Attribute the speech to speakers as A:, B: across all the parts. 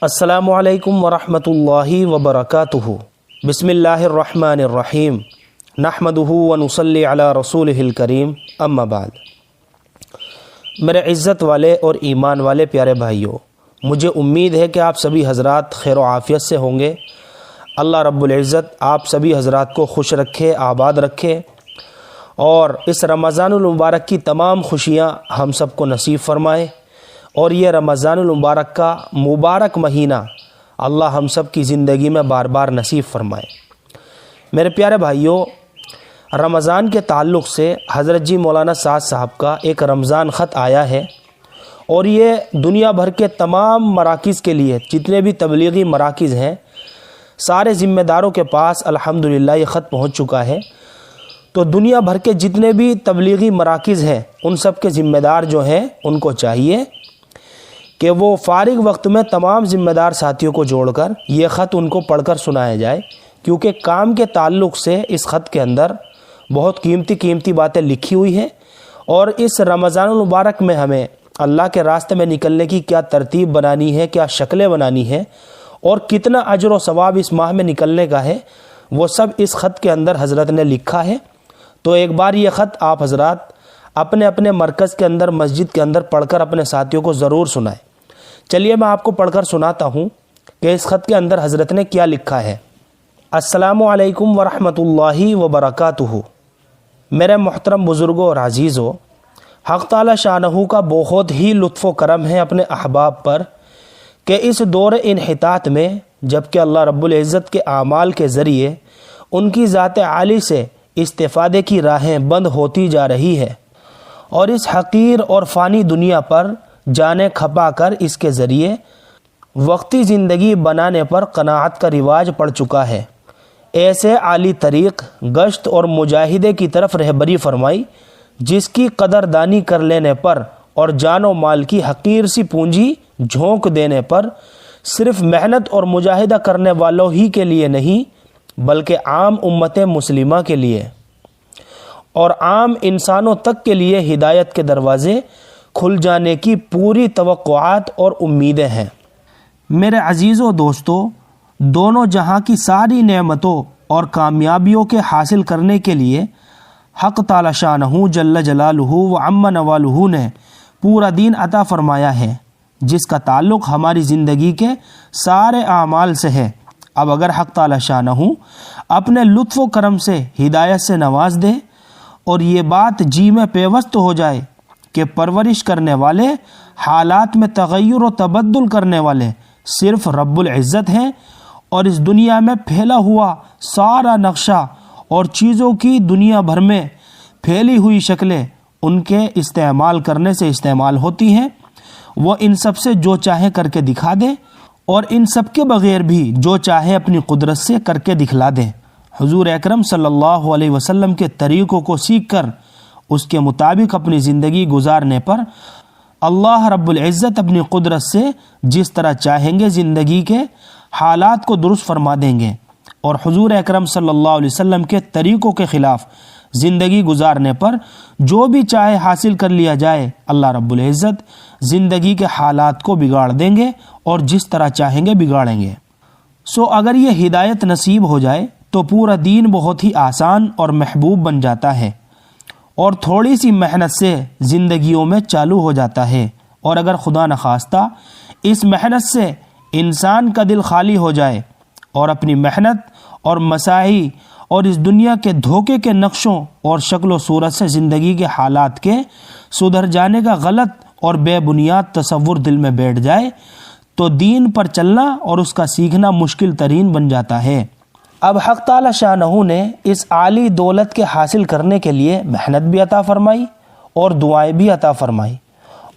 A: السلام علیکم ورحمۃ اللہ وبرکاتہ۔ بسم اللہ الرحمن الرحیم، نحمدہ ونصلی علی رسولہ الکریم، اما بعد۔ میرے عزت والے اور ایمان والے پیارے بھائیوں، مجھے امید ہے کہ آپ سبھی حضرات خیر و عافیت سے ہوں گے۔ اللہ رب العزت آپ سبھی حضرات کو خوش رکھے، آباد رکھے، اور اس رمضان المبارک کی تمام خوشیاں ہم سب کو نصیب فرمائے، اور یہ رمضان المبارک کا مبارک مہینہ اللہ ہم سب کی زندگی میں بار بار نصیب فرمائے۔ میرے پیارے بھائیوں، رمضان کے تعلق سے حضرت جی مولانا سعد صاحب کا ایک رمضان خط آیا ہے، اور یہ دنیا بھر کے تمام مراکز کے لیے، جتنے بھی تبلیغی مراکز ہیں، سارے ذمہ داروں کے پاس الحمدللہ یہ خط پہنچ چکا ہے۔ تو دنیا بھر کے جتنے بھی تبلیغی مراکز ہیں، ان سب کے ذمہ دار جو ہیں، ان کو چاہیے کہ وہ فارغ وقت میں تمام ذمہ دار ساتھیوں کو جوڑ کر یہ خط ان کو پڑھ کر سنایا جائے، کیونکہ کام کے تعلق سے اس خط کے اندر بہت قیمتی باتیں لکھی ہوئی ہیں، اور اس رمضان المبارک میں ہمیں اللہ کے راستے میں نکلنے کی کیا ترتیب بنانی ہے، کیا شکلیں بنانی ہیں، اور کتنا اجر و ثواب اس ماہ میں نکلنے کا ہے، وہ سب اس خط کے اندر حضرت نے لکھا ہے۔ تو ایک بار یہ خط آپ حضرات اپنے اپنے مرکز کے اندر، مسجد کے اندر پڑھ کر اپنے ساتھیوں کو ضرور سنائیں۔ چلیے میں آپ کو پڑھ کر سناتا ہوں کہ اس خط کے اندر حضرت نے کیا لکھا ہے۔ السلام علیکم ورحمۃ اللہ وبرکاتہ۔ میرے محترم بزرگوں اور عزیزوں، حق تعالی شانہ کا بہت ہی لطف و کرم ہے اپنے احباب پر کہ اس دور انحطاط میں، جب کہ اللہ رب العزت کے اعمال کے ذریعے ان کی ذات عالی سے استفادے کی راہیں بند ہوتی جا رہی ہے، اور اس حقیر اور فانی دنیا پر جانیں کھپا کر اس کے ذریعے وقتی زندگی بنانے پر قناعت کا رواج پڑ چکا ہے، ایسے عالی طریق گشت اور مجاہدے کی طرف رہبری فرمائی، جس کی قدردانی کر لینے پر اور جان و مال کی حقیر سی پونجی جھونک دینے پر صرف محنت اور مجاہدہ کرنے والوں ہی کے لیے نہیں، بلکہ عام امت مسلمہ کے لیے اور عام انسانوں تک کے لیے ہدایت کے دروازے کھل جانے کی پوری توقعات اور امیدیں ہیں۔ میرے عزیزوں دوستو، دونوں جہاں کی ساری نعمتوں اور کامیابیوں کے حاصل کرنے کے لیے حق تعالی شانہ جل جلالہ و عم نوالہ نے پورا دین عطا فرمایا ہے، جس کا تعلق ہماری زندگی کے سارے اعمال سے ہے۔ اب اگر حق تعالی شانہ اپنے لطف و کرم سے ہدایت سے نواز دے، اور یہ بات جی میں پیوست ہو جائے کہ پرورش کرنے والے، حالات میں تغیر و تبدل کرنے والے صرف رب العزت ہیں، اور اس دنیا میں پھیلا ہوا سارا نقشہ اور چیزوں کی دنیا بھر میں پھیلی ہوئی شکلیں ان کے استعمال کرنے سے استعمال ہوتی ہیں، وہ ان سب سے جو چاہے کر کے دکھا دیں، اور ان سب کے بغیر بھی جو چاہے اپنی قدرت سے کر کے دکھلا دیں۔ حضور اکرم صلی اللہ علیہ وسلم کے طریقوں کو سیکھ کر اس کے مطابق اپنی زندگی گزارنے پر اللہ رب العزت اپنی قدرت سے جس طرح چاہیں گے زندگی کے حالات کو درست فرما دیں گے، اور حضور اکرم صلی اللہ علیہ وسلم کے طریقوں کے خلاف زندگی گزارنے پر جو بھی چاہے حاصل کر لیا جائے، اللہ رب العزت زندگی کے حالات کو بگاڑ دیں گے، اور جس طرح چاہیں گے بگاڑیں گے۔ اگر یہ ہدایت نصیب ہو جائے تو پورا دین بہت ہی آسان اور محبوب بن جاتا ہے، اور تھوڑی سی محنت سے زندگیوں میں چالو ہو جاتا ہے، اور اگر خدا نخواستہ اس محنت سے انسان کا دل خالی ہو جائے، اور اپنی محنت اور مساعی اور اس دنیا کے دھوکے کے نقشوں اور شکل و صورت سے زندگی کے حالات کے سدھر جانے کا غلط اور بے بنیاد تصور دل میں بیٹھ جائے، تو دین پر چلنا اور اس کا سیکھنا مشکل ترین بن جاتا ہے۔ اب حق تعالی شانہ نے اس عالی دولت کے حاصل کرنے کے لیے محنت بھی عطا فرمائی اور دعائیں بھی عطا فرمائی،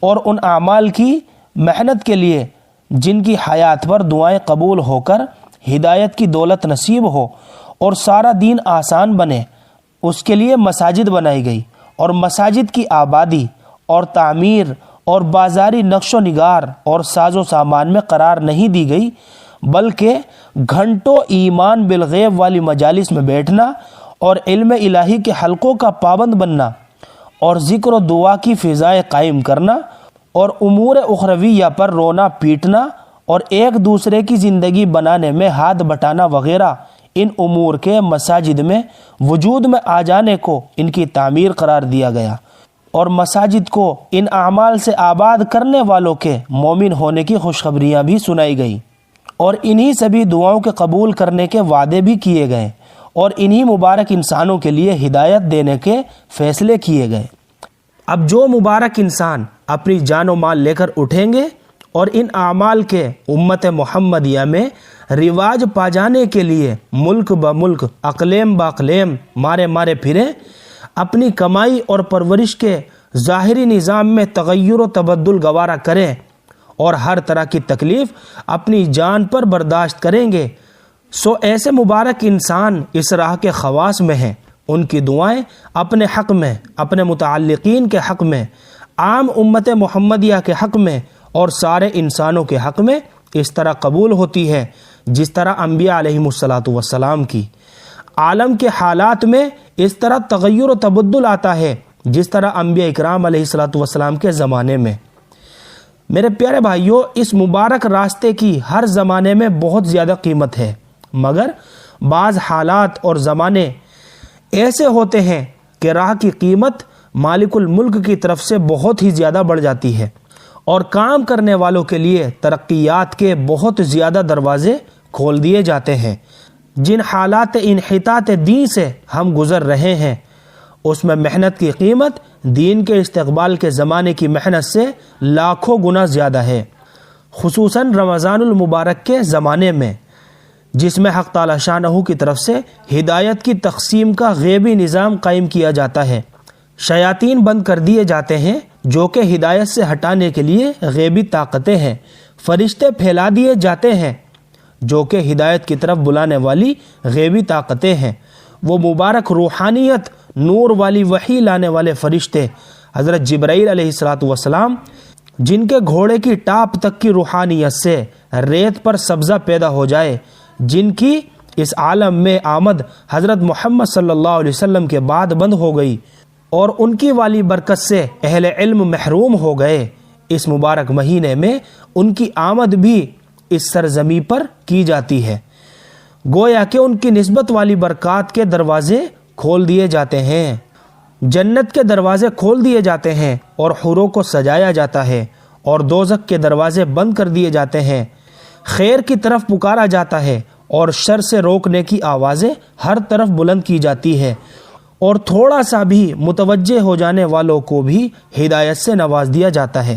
A: اور ان اعمال کی محنت کے لیے جن کی حیات پر دعائیں قبول ہو کر ہدایت کی دولت نصیب ہو اور سارا دین آسان بنے، اس کے لیے مساجد بنائی گئی، اور مساجد کی آبادی اور تعمیر اور بازاری نقش و نگار اور ساز و سامان میں قرار نہیں دی گئی، بلکہ گھنٹوں ایمان بالغیب والی مجالس میں بیٹھنا اور علم الہی کے حلقوں کا پابند بننا اور ذکر و دعا کی فضائیں قائم کرنا اور امور اخرویہ پر رونا پیٹنا اور ایک دوسرے کی زندگی بنانے میں ہاتھ بٹانا وغیرہ ان امور کے مساجد میں وجود میں آ جانے کو ان کی تعمیر قرار دیا گیا، اور مساجد کو ان اعمال سے آباد کرنے والوں کے مومن ہونے کی خوشخبریاں بھی سنائی گئی، اور انہی سبھی دعاؤں کے قبول کرنے کے وعدے بھی کیے گئے، اور انہی مبارک انسانوں کے لیے ہدایت دینے کے فیصلے کیے گئے۔ اب جو مبارک انسان اپنی جان و مال لے کر اٹھیں گے اور ان اعمال کے امت محمدیہ میں رواج پا جانے کے لیے ملک بملک اقلیم باقلیم مارے مارے پھریں، اپنی کمائی اور پرورش کے ظاہری نظام میں تغیر و تبدل گوارا کریں اور ہر طرح کی تکلیف اپنی جان پر برداشت کریں گے، سو ایسے مبارک انسان اس راہ کے خواص میں ہیں۔ ان کی دعائیں اپنے حق میں، اپنے متعلقین کے حق میں، عام امت محمدیہ کے حق میں اور سارے انسانوں کے حق میں اس طرح قبول ہوتی ہے جس طرح انبیاء علیہم السلام کی۔ عالم کے حالات میں اس طرح تغیر و تبدل آتا ہے جس طرح انبیاء اکرام علیہ السلام کے زمانے میں۔ میرے پیارے بھائیوں، اس مبارک راستے کی ہر زمانے میں بہت زیادہ قیمت ہے، مگر بعض حالات اور زمانے ایسے ہوتے ہیں کہ راہ کی قیمت مالک الملک کی طرف سے بہت ہی زیادہ بڑھ جاتی ہے، اور کام کرنے والوں کے لیے ترقیات کے بہت زیادہ دروازے کھول دیے جاتے ہیں۔ جن حالات انحطاط دین سے ہم گزر رہے ہیں اس میں محنت کی قیمت دین کے استقبال کے زمانے کی محنت سے لاکھوں گنا زیادہ ہے، خصوصاً رمضان المبارک کے زمانے میں، جس میں حق تعالی شانہ کی طرف سے ہدایت کی تقسیم کا غیبی نظام قائم کیا جاتا ہے۔ شیاطین بند کر دیے جاتے ہیں جو کہ ہدایت سے ہٹانے کے لیے غیبی طاقتیں ہیں، فرشتے پھیلا دیے جاتے ہیں جو کہ ہدایت کی طرف بلانے والی غیبی طاقتیں ہیں۔ وہ مبارک روحانیت، نور والی وحی لانے والے فرشتے حضرت جبرائیل علیہ السلام، جن کے گھوڑے کی ٹاپ تک کی روحانیت سے ریت پر سبزہ پیدا ہو جائے، جن کی اس عالم میں آمد حضرت محمد صلی اللہ علیہ وسلم کے بعد بند ہو گئی اور ان کی والی برکت سے اہل علم محروم ہو گئے، اس مبارک مہینے میں ان کی آمد بھی اس سرزمین پر کی جاتی ہے، گویا کہ ان کی نسبت والی برکات کے دروازے کھول دیے جاتے ہیں، جنت کے دروازے کھول دیے جاتے ہیں اور حوروں کو سجایا جاتا ہے، اور دوزخ کے دروازے بند کر دیے جاتے ہیں، خیر کی طرف پکارا جاتا ہے اور شر سے روکنے کی آوازیں ہر طرف بلند کی جاتی ہے، اور تھوڑا سا بھی متوجہ ہو جانے والوں کو بھی ہدایت سے نواز دیا جاتا ہے۔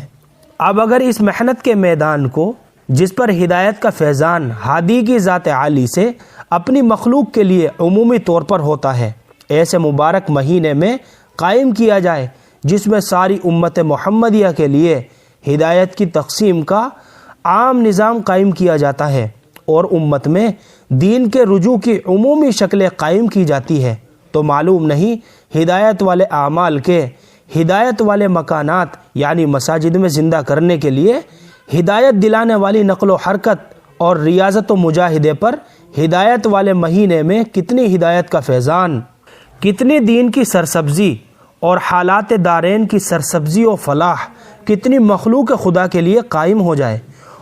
A: اب اگر اس محنت کے میدان کو، جس پر ہدایت کا فیضان ہادی کی ذات عالی سے اپنی مخلوق کے لیے عمومی طور پر ہوتا ہے، ایسے مبارک مہینے میں قائم کیا جائے جس میں ساری امت محمدیہ کے لیے ہدایت کی تقسیم کا عام نظام قائم کیا جاتا ہے اور امت میں دین کے رجوع کی عمومی شکلیں قائم کی جاتی ہے، تو معلوم نہیں ہدایت والے اعمال کے ہدایت والے مکانات یعنی مساجد میں زندہ کرنے کے لیے ہدایت دلانے والی نقل و حرکت اور ریاضت و مجاہدے پر ہدایت والے مہینے میں کتنی ہدایت کا فیضان، کتنی دین کی سرسبزی اور حالات دارین کی سرسبزی و فلاح کتنی مخلوق خدا کے لیے قائم ہو جائے،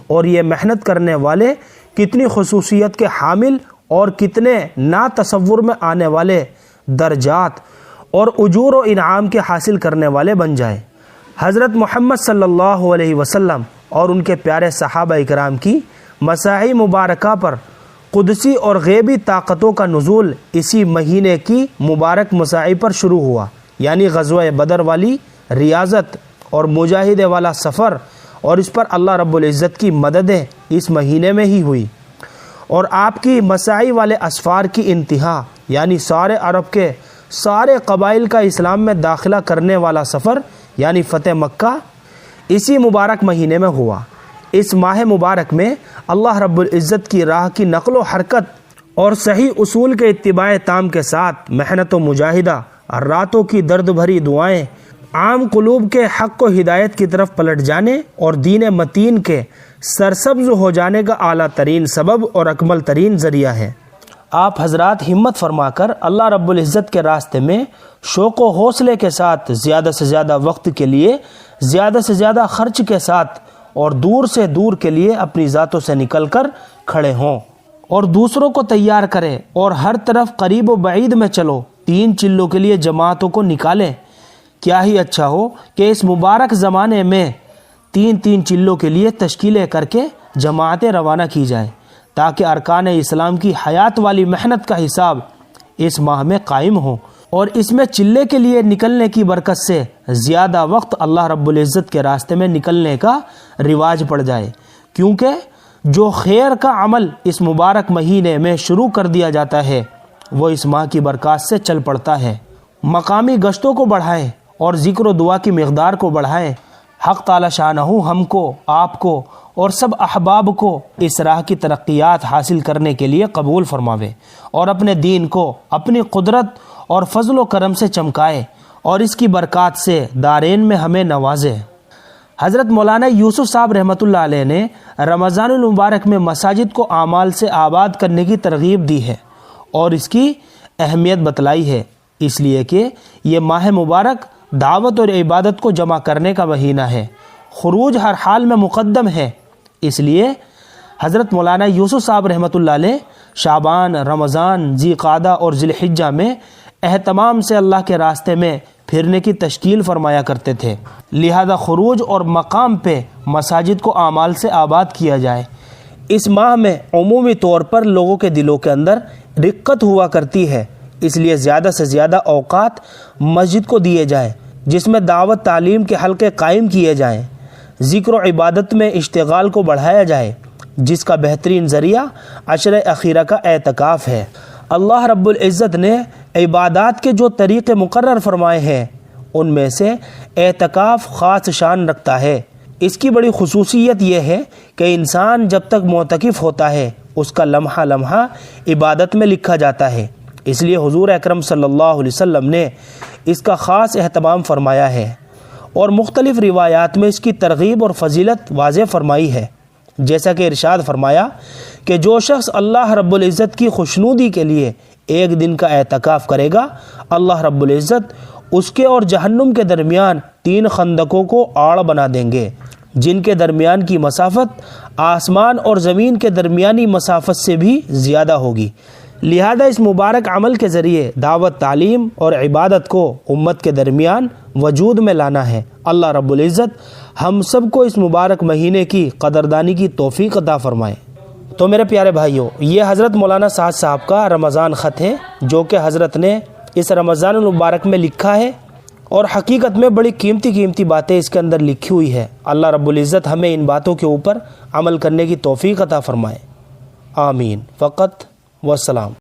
A: اور یہ محنت کرنے والے کتنی خصوصیت کے حامل اور کتنے نا تصور میں آنے والے درجات اور اجور و انعام کے حاصل کرنے والے بن جائیں۔ حضرت محمد صلی اللہ علیہ وسلم اور ان کے پیارے صحابہ اکرام کی مساعی مبارکہ پر قدسی اور غیبی طاقتوں کا نزول اسی مہینے کی مبارک مساعی پر شروع ہوا، یعنی غزوہ بدر والی ریاضت اور مجاہدے والا سفر، اور اس پر اللہ رب العزت کی مددیں اس مہینے میں ہی ہوئی، اور آپ کی مساعی والے اسفار کی انتہا یعنی سارے عرب کے سارے قبائل کا اسلام میں داخلہ کرنے والا سفر یعنی فتح مکہ اسی مبارک مہینے میں ہوا۔ اس ماہ مبارک میں اللہ رب العزت کی راہ کی نقل و حرکت اور صحیح اصول کے اتباع تام کے ساتھ محنت و مجاہدہ، راتوں کی درد بھری دعائیں، عام قلوب کے حق و ہدایت کی طرف پلٹ جانے اور دین متین کے سرسبز ہو جانے کا اعلیٰ ترین سبب اور اکمل ترین ذریعہ ہے۔ آپ حضرات ہمت فرما کر اللہ رب العزت کے راستے میں شوق و حوصلے کے ساتھ زیادہ سے زیادہ وقت کے لیے زیادہ سے زیادہ خرچ کے ساتھ اور دور سے دور کے لیے اپنی ذاتوں سے نکل کر کھڑے ہوں اور دوسروں کو تیار کریں اور ہر طرف قریب و بعید میں چلو، 3 چلوں کے لیے جماعتوں کو نکالیں۔ کیا ہی اچھا ہو کہ اس مبارک زمانے میں 3 چلوں کے لیے تشکیلیں کر کے جماعتیں روانہ کی جائیں تاکہ ارکان اسلام کی حیات والی محنت کا حساب اس ماہ میں قائم ہو اور اس میں چلے کے لیے نکلنے کی برکت سے زیادہ وقت اللہ رب العزت کے راستے میں نکلنے کا رواج پڑ جائے، کیونکہ جو خیر کا عمل اس مبارک مہینے میں شروع کر دیا جاتا ہے وہ اس ماہ کی برکات سے چل پڑتا ہے۔ مقامی گشتوں کو بڑھائیں اور ذکر و دعا کی مقدار کو بڑھائیں۔ حق تعالی شانہ ہم کو، آپ کو اور سب احباب کو اس راہ کی ترقیات حاصل کرنے کے لیے قبول فرماوے اور اپنے دین کو اپنی قدرت اور فضل و کرم سے چمکائے اور اس کی برکات سے دارین میں ہمیں نوازے۔ حضرت مولانا یوسف صاحب رحمۃ اللہ علیہ نے رمضان المبارک میں مساجد کو اعمال سے آباد کرنے کی ترغیب دی ہے اور اس کی اہمیت بتلائی ہے، اس لیے کہ یہ ماہ مبارک دعوت اور عبادت کو جمع کرنے کا مہینہ ہے۔ خروج ہر حال میں مقدم ہے، اس لیے حضرت مولانا یوسف صاحب رحمۃ اللہ علیہ شعبان، رمضان، ذی قعدہ اور ذی الحجہ میں اہتمام سے اللہ کے راستے میں پھرنے کی تشکیل فرمایا کرتے تھے، لہذا خروج اور مقام پہ مساجد کو اعمال سے آباد کیا جائے۔ اس ماہ میں عمومی طور پر لوگوں کے دلوں کے اندر رقت ہوا کرتی ہے، اس لیے زیادہ سے زیادہ اوقات مسجد کو دیے جائیں جس میں دعوت تعلیم کے حلقے قائم کیے جائیں، ذکر و عبادت میں اشتغال کو بڑھایا جائے جس کا بہترین ذریعہ عشر اخیرہ کا اعتکاف ہے۔ اللہ رب العزت نے عبادات کے جو طریقے مقرر فرمائے ہیں ان میں سے اعتکاف خاص شان رکھتا ہے۔ اس کی بڑی خصوصیت یہ ہے کہ انسان جب تک معتکف ہوتا ہے اس کا لمحہ لمحہ عبادت میں لکھا جاتا ہے، اس لیے حضور اکرم صلی اللہ علیہ وسلم نے اس کا خاص اہتمام فرمایا ہے اور مختلف روایات میں اس کی ترغیب اور فضیلت واضح فرمائی ہے، جیسا کہ ارشاد فرمایا کہ جو شخص اللہ رب العزت کی خوشنودی کے لیے 1 دن کا اعتکاف کرے گا، اللہ رب العزت اس کے اور جہنم کے درمیان 3 خندقوں کو آڑ بنا دیں گے جن کے درمیان کی مسافت آسمان اور زمین کے درمیانی مسافت سے بھی زیادہ ہوگی۔ لہذا اس مبارک عمل کے ذریعے دعوت تعلیم اور عبادت کو امت کے درمیان وجود میں لانا ہے۔ اللہ رب العزت ہم سب کو اس مبارک مہینے کی قدردانی کی توفیق عطا فرمائے۔ تو میرے پیارے بھائیوں، یہ حضرت مولانا سعد صاحب کا رمضان خط ہے جو کہ حضرت نے اس رمضان المبارک میں لکھا ہے اور حقیقت میں بڑی قیمتی باتیں اس کے اندر لکھی ہوئی ہے۔ اللہ رب العزت ہمیں ان باتوں کے اوپر عمل کرنے کی توفیق عطا فرمائے، آمین۔ فقط والسلام۔